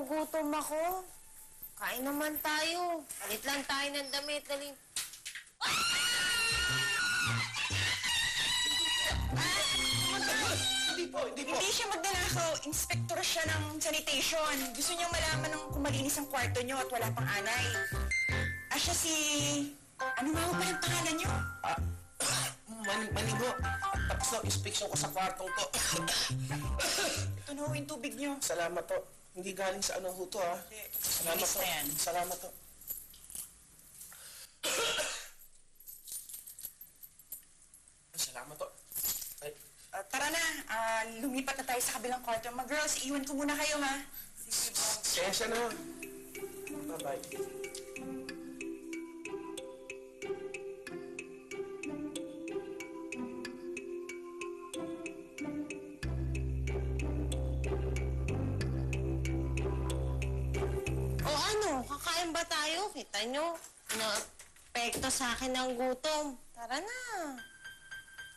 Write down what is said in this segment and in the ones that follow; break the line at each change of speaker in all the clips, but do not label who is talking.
nagutom ako. Kain naman tayo. Palit lang tayo ng damit. Dali.
Hindi po.
Hindi siya magnanakaw. Inspektor siya ng sanitation. Gusto niyang malaman ng kumalinis ang kwarto niyo at wala pang anay. Siya si... Ano nga ba ang pangalan niyo?
Manigo. Tapos na inspection ko sa kwartong to.
Ito na ho yung tubig niyo.
Salamat to. Hindi galing sa ano ho to, ha? Salamat
Linis
to.
na yan.
Salamat to. Salamat to. Ay,
Tara na. Lumipat na tayo sa kabilang kwarto. Mga girls, iwan ko muna kayo, ha? Sige po.
kesa na. Bye-bye.
O ano, kakain ba tayo? Kita nyo, na-apekto sa akin ng gutom. Tara na.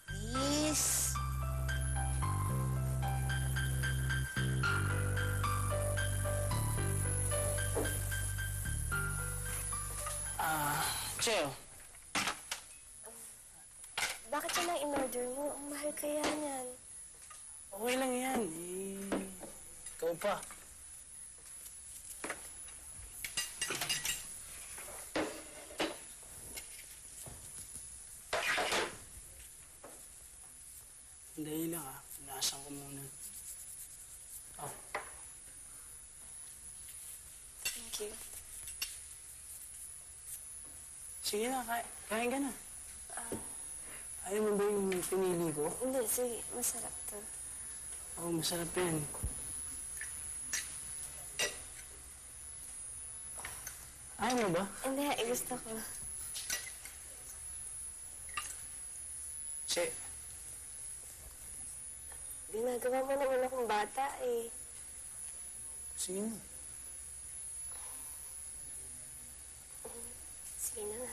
Please.
Cheo.
Bakit yun ang in-order mo? Ang mahal kaya niyan.
Okay lang yan. Ikaw pa.
Dahil lang Inaasang ko muna. Oh.
Thank you.
Sige na, kain ka na. Ayaw mo ba yung pinili ko?
Hindi, sige. Masarap to.
Oo, masarap yan. Ayaw mo ba?
Hindi, gusto ko.
Che,
Ginagawa mo naman akong bata eh.
sige na.
Sige na.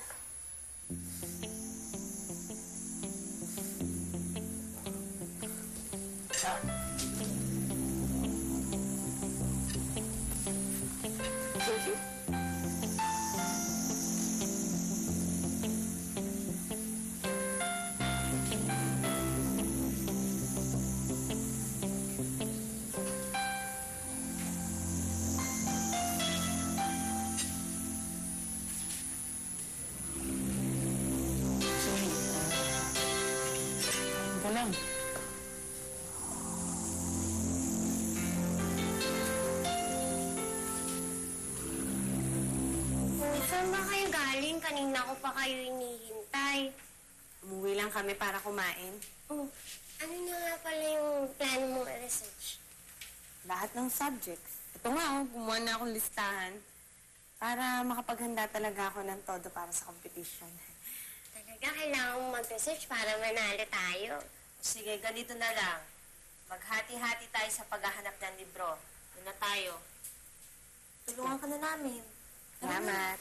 Kain ka lang.
Saan ba kayo galing? Kanina ko pa kayo hinihintay.
Umuwi lang kami para kumain.
Oh, ano na nga pala yung plano mong research?
Lahat ng subjects. Ito nga, gumawa na akong listahan para makapaghanda talaga ako ng todo para sa competition.
Talaga, kailangan mong mag-research para manalo tayo.
Sige, ganito na lang. Maghati-hati tayo sa paghahanap ng libro. Doon na tayo.
Tulungan ka na namin.
Salamat.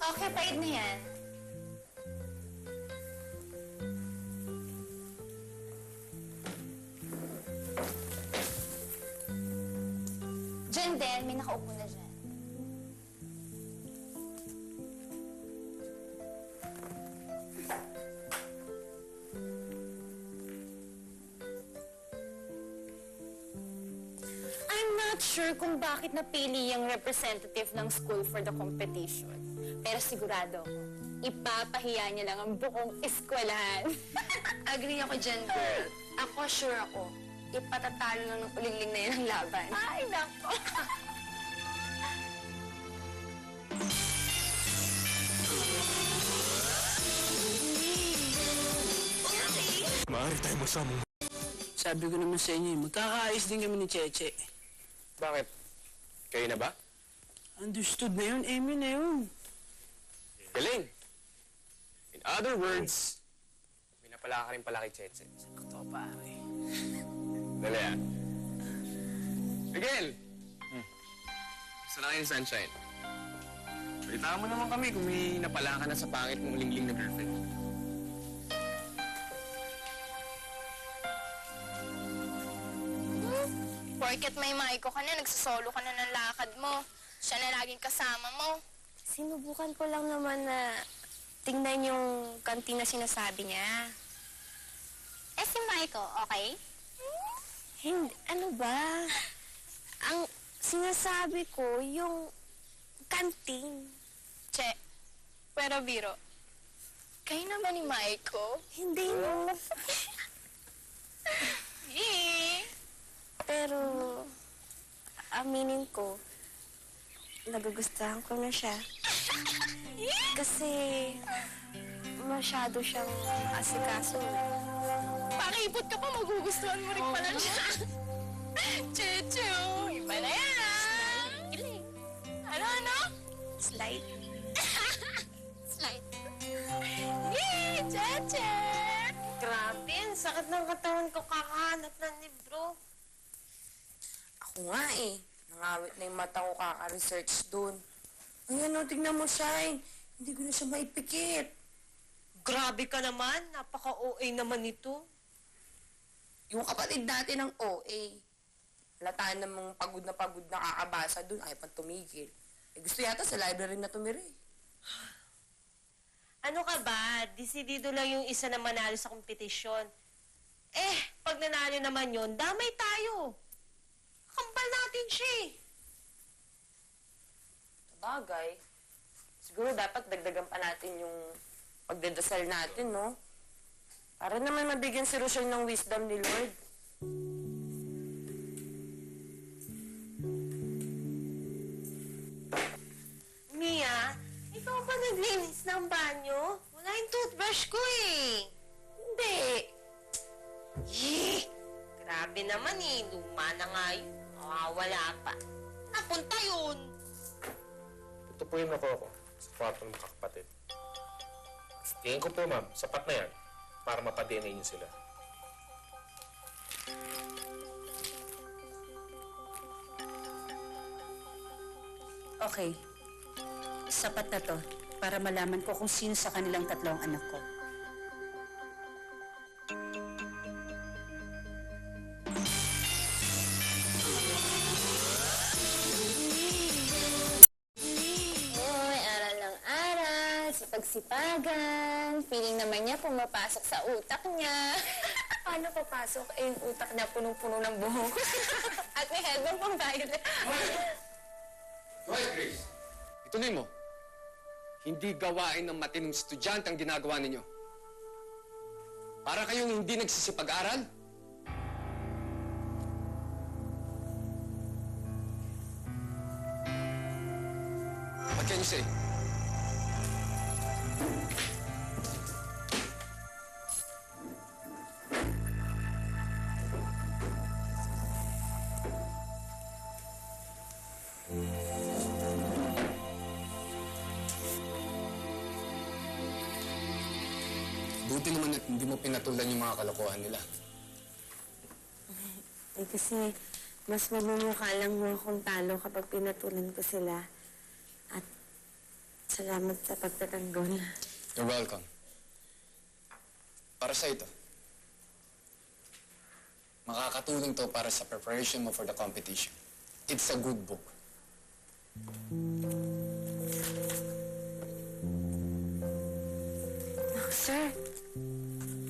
Occupied na yan.
Diyan din, may nakaupo na dyan.
I'm not sure kung bakit napili yung representative ng school for the competition. Pero sigurado ako, ipapahiya niya lang ang buong eskwelahan.
Agree ako dyan, girl. Ako, sure ako. Ipatatalo lang ng ulingling na yan ang laban.
Ay, nako.
Maaari tayo magsamong.
Sabi ko naman sa inyo, magkakaayos din kami ni Cheche.
Bakit? Kayo na ba?
Understood na yun, Amy na yun.
Galing! In other words, pinapala ka rin pala kay Cheche.
Sakto, pare.
Dali Miguel! Gusto na kayo, Sunshine. Balitaan mo naman kami kung may napala ka na sa pangit mong lingling na girlfriend.
Porket may Maiko ka na, nagsasolo ka na ng lakad mo. Siya na laging kasama mo.
Sinubukan ko lang naman na tingnan yung kantin na sinasabi niya.
Eh si Maiko, okay?
Hindi, ano ba? Ang sinasabi ko, yung kantin.
Che, pero biro, kayo naman ni Maiko?
Hindi no. Pero, aminin ko, nagugustuhan ko na siya. Kasi, masyado siyang asikaso.
Pakipot ka pa, magugustuhan mo rin pala siya. Checho, iba na yan ah. Ano?
Slide.
Slide. Yay, Cheche!
Grabe, ang sakit ng katawan ko kakahanap ng libro.
Ako nga eh. Nangawit na yung mata ko kaka-research dun. Ayan o, tignan mo siya eh. Hindi ko na siya maipikit.
Grabe ka naman, napaka-OA naman nito.
Yung kapatid dati ng OA. Lataan namang pagod na kakabasa dun. Ayaw pang tumigil. Eh, gusto yata sa library na tumira eh.
Ano ka ba? Desidido lang yung isa na manalo sa kompetisyon. Eh, pag nanalo naman yon, damay tayo. Kambal natin siya eh.
Sabagay. Siguro dapat dagdagan pa natin yung pagdadasal natin, no? Para naman mabigyan si Rochelle ng wisdom ni Lord.
Mia, ikaw ba naglinis ng banyo? Wala yung toothbrush ko eh.
Hindi.
Yee! Grabe naman eh. Luma na nga yun. Wala pa. Napunta yun.
Ito po yung nakuha ko sa kwarto ng kakapatid. Tingin ko po, ma'am, sapat na yan para mapadena niyo sila.
Okay. Sapat na to para malaman ko kung sino sa kanilang tatlong anak ko.
Uy, aral ng aral, sipag-sipagan. Feeling naman niya pumapasok sa utak niya.
Paano papasok? Eh, yung utak niya punong-puno ng buhok.
At may headband pang violet.
Hoy, Grace! Ituloy mo. Hindi gawain ng matinong estudyante ang ginagawa ninyo. Para kayong hindi nagsisipag-aral? What can you say? Buti naman at hindi mo pinatulan yung mga kalokohan nila.
Eh, kasi mas mamumukha lang mo akong talo kapag pinatulan ko sila. At salamat sa pagtatanggol.
You're welcome. Para sa ito. Makakatulong to para sa preparation mo for the competition. It's a good book.
Oh, sir,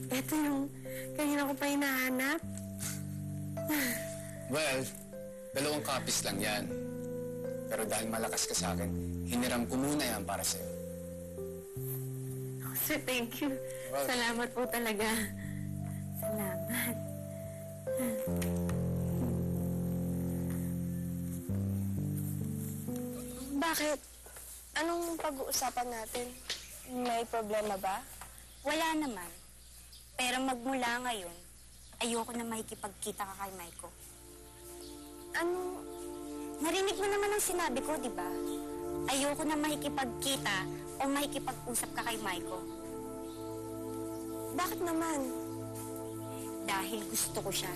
ito yung kanina ko pa hinahanap.
Well, 2 copies lang yan. Pero dahil malakas ka sa akin, hiniram ko muna yan para sa'yo.
Oh, sir, thank you.
Welcome.
Salamat po talaga. Salamat.
Bakit? Anong pag-uusapan natin? May problema ba?
Wala naman. Pero magmula ngayon, ayoko na makikipagkita ka kay Maiko.
Ano?
Narinig mo naman ang sinabi ko, di ba? Ayoko na makikipagkita o makikipag-usap ka kay Maiko.
Bakit naman?
Dahil gusto ko siya.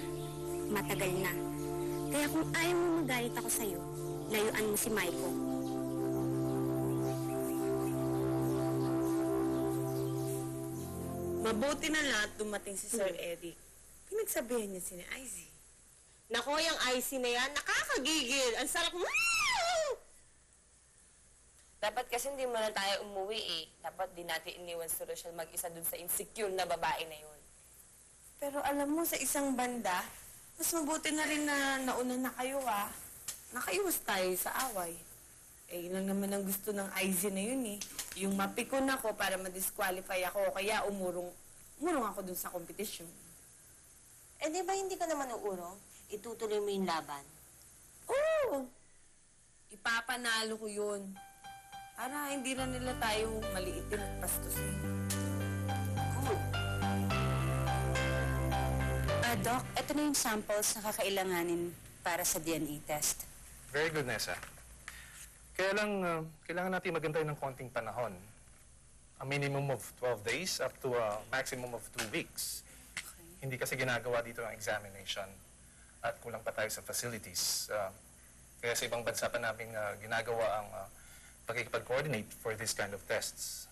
Matagal na. Kaya kung ayaw mo magalit ako sa'yo, layuan mo si Maiko.
Mabuti na lahat dumating si Sir Eric. Pinagsabihan niya si Izzy.
Nako, yung icy na yan, nakakagigil. Ang sarap.
Dapat kasi hindi mo na tayo umuwi eh. Dapat di natin iniwan si Rochelle mag-isa dun sa insecure na babae na yun.
Pero alam mo, sa isang banda, mas mabuti na rin na nauna na kayo Nakaiwas tayo sa away. Eh, yun lang naman ang gusto ng Izzy na yun eh. Yung mapikon ako para ma-disqualify ako, kaya umurong ako dun sa kompetisyon.
Eh, di ba hindi ka naman uurong? Itutuloy mo yung laban.
Oo! Ipapanalo ko yun. Para hindi na nila tayo maliitin at pastusin.
Doc, ito na yung samples na kakailanganin para sa DNA test.
Very good, Nessa. Kaya lang, kailangan natin maghintay ng konting panahon. A minimum of 12 days up to a maximum of 2 weeks. Hindi kasi ginagawa dito ang examination at kulang pa tayo sa facilities. Kaya sa ibang bansa pa namin ginagawa ang pakikipag-coordinate for this kind of tests.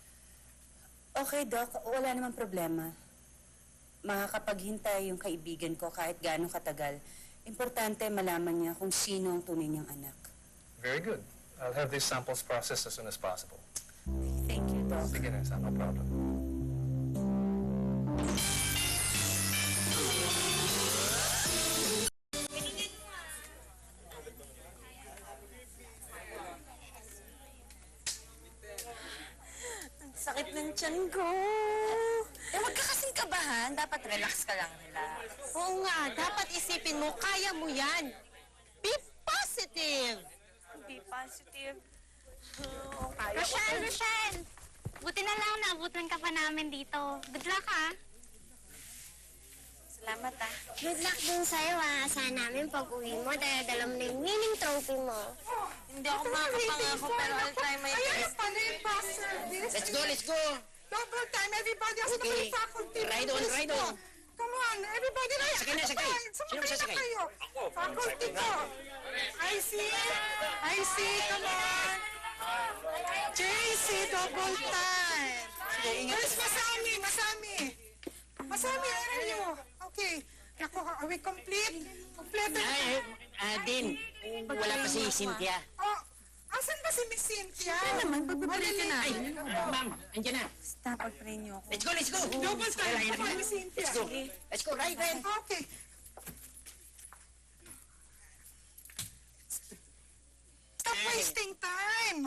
Okay, Doc, wala namang problema. Makakapaghintay yung kaibigan ko kahit gaano katagal. Importante malaman niya kung sino ang tunay niyang anak.
Very good. I'll have these samples processed as soon as possible.
Thank you, Doc.
Sige, Nessa, no problem.
Sakit ng tiyan ko.
Eh, wag ka kasing kabahan. Dapat relax ka lang, relax.
Oo nga, dapat isipin mo, kaya mo yan. Be positive!
Be positive.
Rochelle! Buti na lang naabutan ka pa namin dito. Good luck, ha?
Salamat,
Good luck din sa'yo, ha? Asahan namin pag uwi mo, dala mo na yung winning trophy mo.
Hindi ako makakapangako, pero I'll try my best.
Let's go, let's go!
Double time, everybody has to
Okay.
be faculty.
Ride on, ride on.
Come on, everybody na.
Sakay na, sakay. Sino
Sumakay na
masasakay?
kayo. Faculty ko. I see, come on. JC, double time. Where's Masami? Masami, where are you? Okay. Naku, are we complete? Complete.
Din, wala pa si Cynthia.
Oh, asan ba si Miss Cynthia?
naman, pagpapalay ka na.
Ay, ma'am, andyan na.
Stop, pag-pray niyo ako.
Let's go, let's go!
Double time.
Wala,
Come on,
yan.
Miss Cynthia.
Let's go. Let's go, right, right.
Okay. Stop wasting time.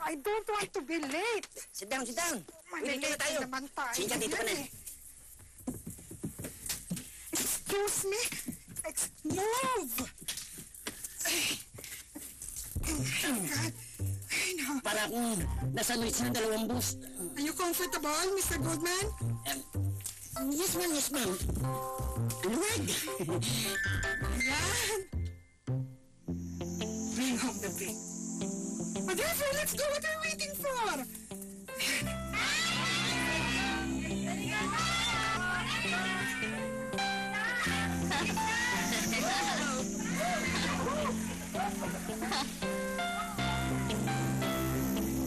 I don't want to be late.
Sit down, sit down. Ulit na
Malilate
tayo.
naman tayo.
Cynthia, dito ka na.
Yan eh. Excuse me. Move! Oh my God. I know.
Para akong nasa Luis ng dalawang bus.
Are you comfortable, Mr. Goodman?
Yes, ma'am, yes, ma'am. Luwag!
Yan. Bring home the big. Whatever, let's go. What are you waiting for?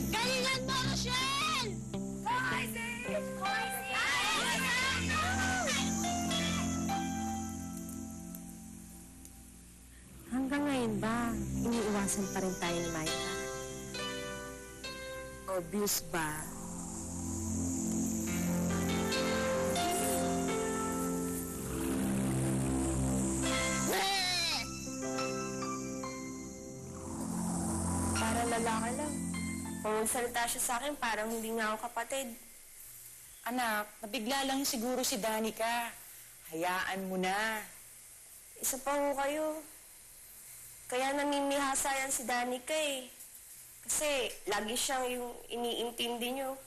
Galingan mo, Rochelle!
Hanggang ngayon ba, iniiwasan pa rin tayo ni Maika?
Obvious ba?
Parang lalaki lang. Kung magsalita siya sa akin, parang hindi nga ako kapatid.
Anak, nabigla lang siguro si Danica. Hayaan mo na.
Isa pa ho kayo. Kaya namimihasa yan si Danica eh. Kasi lagi siyang yung iniintindi niyo.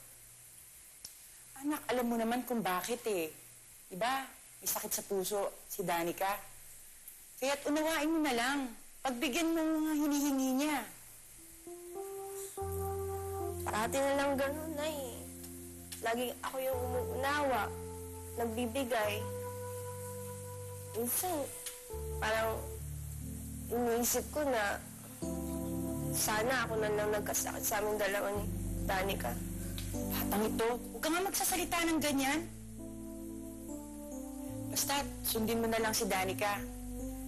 Anak, alam mo naman kung bakit eh. Diba? May sakit sa puso si Danica. Kaya't unawain mo na lang. Pagbigyan mo ang mga hinihingi niya.
Parati na lang ganun na eh. Lagi ako yung umuunawa, nagbibigay. Minsan, parang iniisip ko na sana ako na lang nagkasakit sa aming dalawa ni Danica.
Batang ito, huwag ka nga magsasalita ng ganyan. Basta, sundin mo na lang si Danica.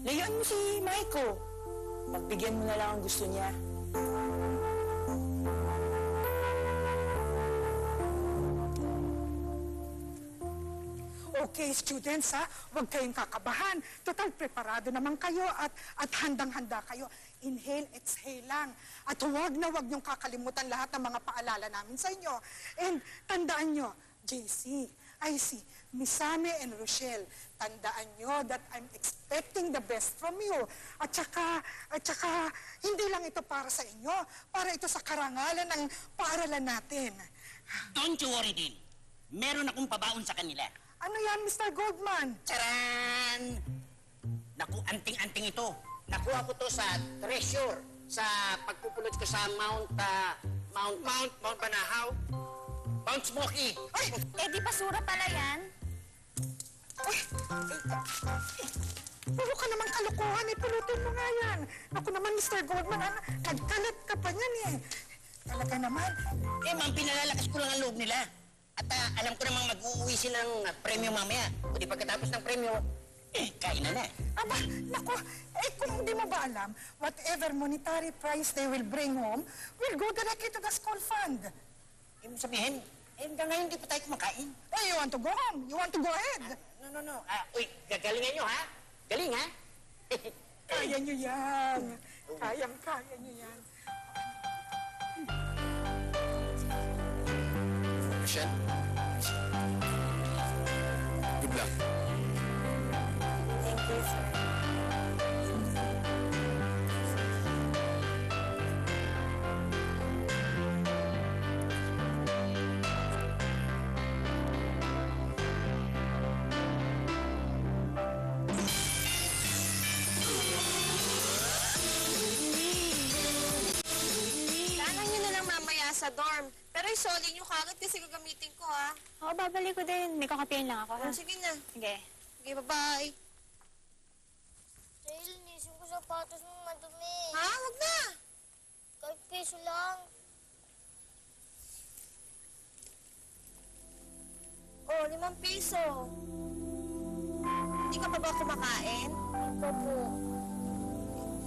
Layuan mo si Maiko. Pagbigyan mo na lang ang gusto niya.
Okay, students, ha? Huwag kayong kakabahan. Total, preparado naman kayo at handang-handa kayo. Inhale, exhale lang. At huwag na huwag niyong kakalimutan lahat ng mga paalala namin sa inyo. And tandaan nyo, JC, IC, Misame and Rochelle, tandaan nyo that I'm expecting the best from you. At saka, hindi lang ito para sa inyo, para ito sa karangalan ng paaralan natin.
Don't you worry din. Meron akong pabaon sa kanila.
Ano yan, Mr. Goldman?
Charan! Naku, anting-anting ito. Nakuha ko to sa treasure sa pagpupulot ko sa Mount Banahaw. Mount Smoky.
Ay!
Eh di basura pala yan.
Puro ka naman kalukuhan, pulutin mo nga yan. Ako naman, Mr. Goldman, nagkalat ka pa niyan eh. Talaga naman.
Eh, ma'am, pinalalakas ko lang ang loob nila. At alam ko namang mag-uuwi silang premyo mamaya. O di pagkatapos ng premyo, kainan na.
Aba, naku, kung hindi mo ba alam, whatever monetary prize they will bring home will go directly to the school fund.
Ibig sabihin, hanggang ngayon hindi pa tayo kumakain.
You want to go home? You want to go ahead?
No. Uy, gagalingan nyo, ha? Galing, ha?
Kaya nyo yan. Kayang-kaya nyo yan.
Michelle? Good luck.
Thank you, sir.
Kailangan nyo na lang mamaya sa dorm. Pero isoli nyo kagad kasi gagamitin ko, ha?
Oo, babalik ko din. May kakapiyan lang ako, ha?
Sige na.
Sige.
Okay, bye-bye.
Dahil nisip ko sapatos mo madumi.
Ha? Huwag na.
Kahit piso lang.
Oh, 5 piso. Hindi ka pa ba kumakain?
Ikaw po.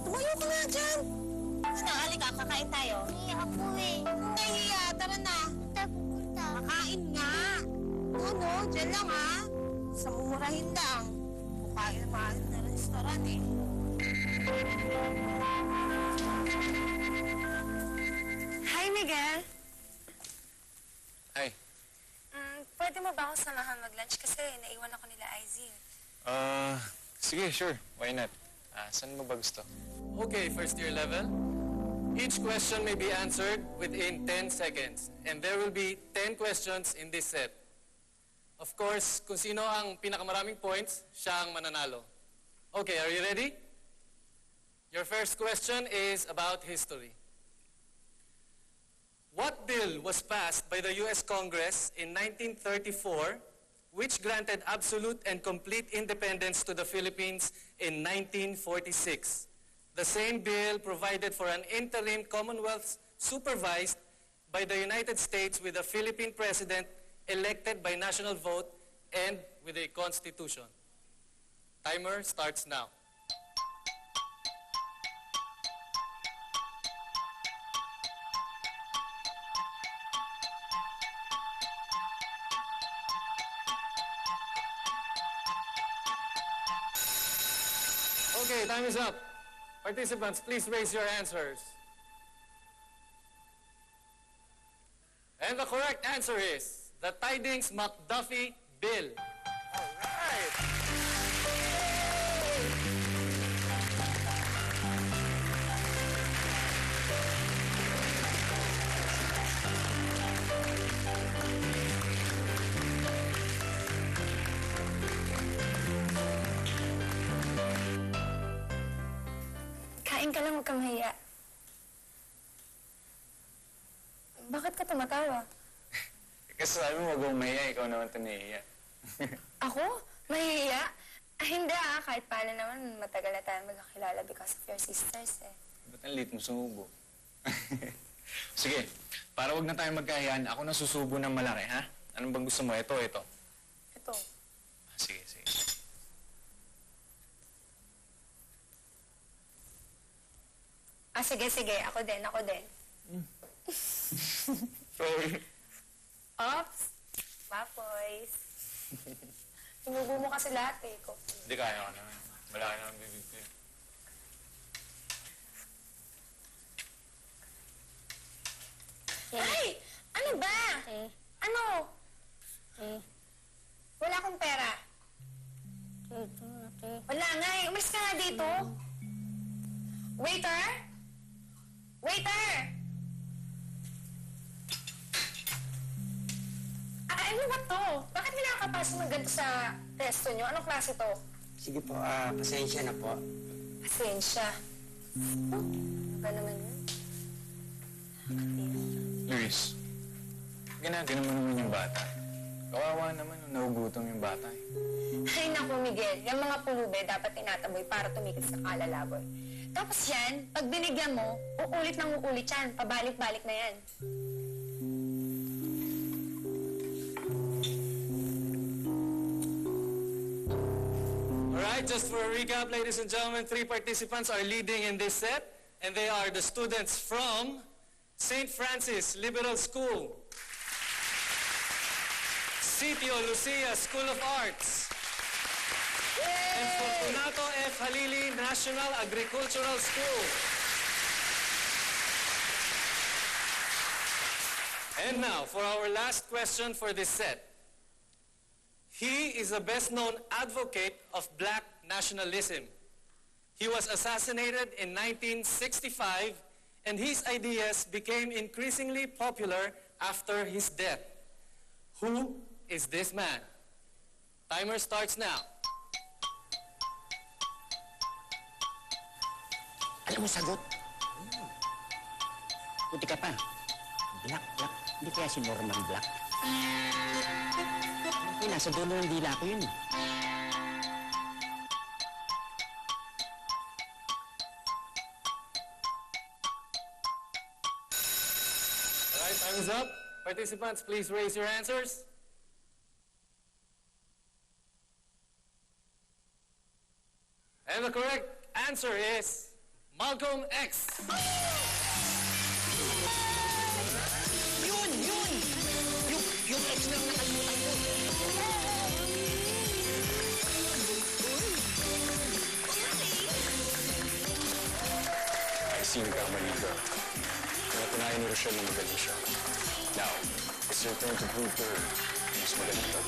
Tumayo ka nga dyan. Sina, halika, kakain tayo.
Hindi ako eh.
Nahiya, tara na.
Punta, pupunta.
Kakain nga. Ano, dyan lang ha. Sa mumurahin lang. Kukain na mahal na restaurant eh.
Hi, Miguel.
Hi.
Pwede mo ba ako samahan mag-lunch kasi naiwan ako nila Izzy.
Sige, sure. Why not? Saan mo ba gusto?
Okay, first year level. Each question may be answered within 10 seconds. And there will be 10 questions in this set. Of course, kung sino ang pinakamaraming points, siya ang mananalo. Okay, are you ready? Your first question is about history. What bill was passed by the U.S. Congress in 1934 which granted absolute and complete independence to the Philippines in 1946? The same bill provided for an interim Commonwealth supervised by the United States with a Philippine president elected by national vote and with a constitution. Timer starts now. Okay, time is up. Participants, please raise your answers. And the correct answer is the Tidings-McDuffie Bill. All right.
Kain ka lang, huwag kang mahiya. Bakit ka tumatawa?
Kasi sabi mo, wag mong mahiya, ikaw naman ito nahiya.
Ako? Mahihiya?
Hindi kahit paano naman, matagal na tayo magkakilala because of your sisters eh.
Ba't ang late mo sumubo? Sige, para wag na tayo magkahiyan, ako na susubo ng malaki, ha? Anong bang gusto mo? Ito.
Ito.
Sige, sige.
Sige. Ako din.
Sorry.
Ops! Boys. Sinubo mo kasi lahat eh.
Hindi kaya ko naman. Malaki na ang bibig ko.
Ay! Ano ba? Ano? Wala akong pera. Wala nga eh. Umalis ka nga dito. Waiter! Ano ba to? Bakit may nakakapasok ng ganito sa resto nyo? Anong klase to?
Sige po, pasensya na po.
Pasensya. Oh, ba naman yun?
Luis, ginagano mo naman yung bata. Kawawa naman nung nagugutom yung bata eh.
Ay naku, Miguel. Yung mga pulube dapat tinataboy para tumikit sa kalalaboy. Tapos yan, pag binigyan mo, uulit yan. Pabalik-balik na yan.
Alright, just for a recap, ladies and gentlemen, 3 participants are leading in this set, and they are the students from St. Francis Liberal School, Sitio Lucia School of Arts, and Fortunato F. Halili National Agricultural School. And now, for our last question for this set. He is a best-known advocate of black nationalism. He was assassinated in 1965, and his ideas became increasingly popular after his death. Who is this man? Timer starts now.
Alam mo, sagot. Buti ka pa. Black. Hindi kaya si Norman Black. Nasa dulo ng dila ko yun.
Alright, time is up. Participants, please raise your answers. And the correct answer is Malcolm X.
Yun! Yung ex lang nakalimutan ko.
I see nagkamali ka. Napatunayan ni Rochelle na magaling siya. Now, it's your turn to prove to her na mas magaling ka.